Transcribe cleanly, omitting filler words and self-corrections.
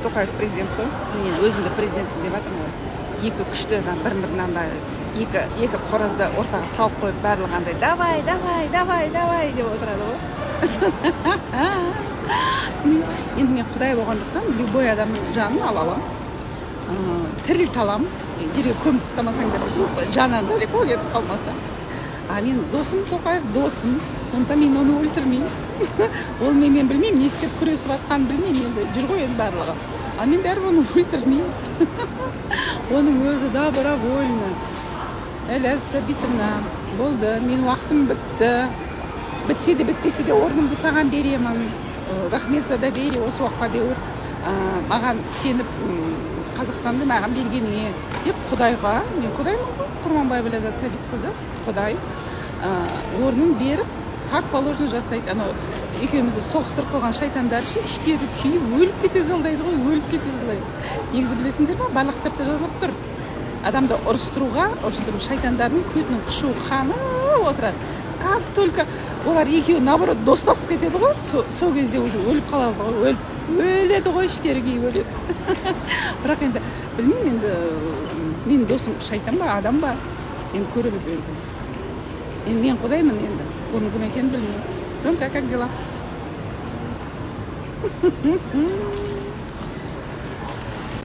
Тоқаев президент қой. Мен өзімді президентпін деп жатырмын ғой. Екі күшті адам бір-бірін андай екі қоразды ортаға салып қойып барлығы андай давай деп отырады ғой. Енді мен Құдай болғандықтан любой адамның жанын ала аламын. Тірілте аламын. Жерге көміп тастамасаңдар, жанынан далеко кетіп қалмаса. Мен досым Тоқаев досым. Сондықтан мен оны өлтірмеймін. Ол мен білмеймін, не істеп күресіп жатқанын білмеймін. Енді жүр ғой енді барлығы. Мен бәрібір оны өлтірмеймін. Оның өзі добровольно. Ләзза битімна. Болды, мен уақытым бітті. Бітсе де бітпесе де орнымды саған беремін. Рахмет за доверие осы уақытқа дейін маған сеніп Қазақстанды маған бергеніңе деп Құдайға, мен Құдаймын ғой, Құрманбаева Ләззат Сәбитқызы, Құдай орнын беріп, так положено жасайды. Анау екеумізді соғыстырып қойған шайтандар іштері күйіп өліп кете салдайды ғой, өліп кете салдайды. Негізі білесіңдер ме, барлық кітапта жазылып тұр. Адамды ұрыстыру шайтандардың көтінің қышу қаны отырады. Как только олар екеуі наоборот достасып кетеді ғой, сол кезде уже өліп қалады ғой, өледі ғой, іштері күйіп өледі. Бірақ енді білмеймін, енді менің досым шайтан ба, адам ба, енді көреміз енді. Енді мен Құдаймын енді, оның кім екенін білмеймін. Ромка, как дела?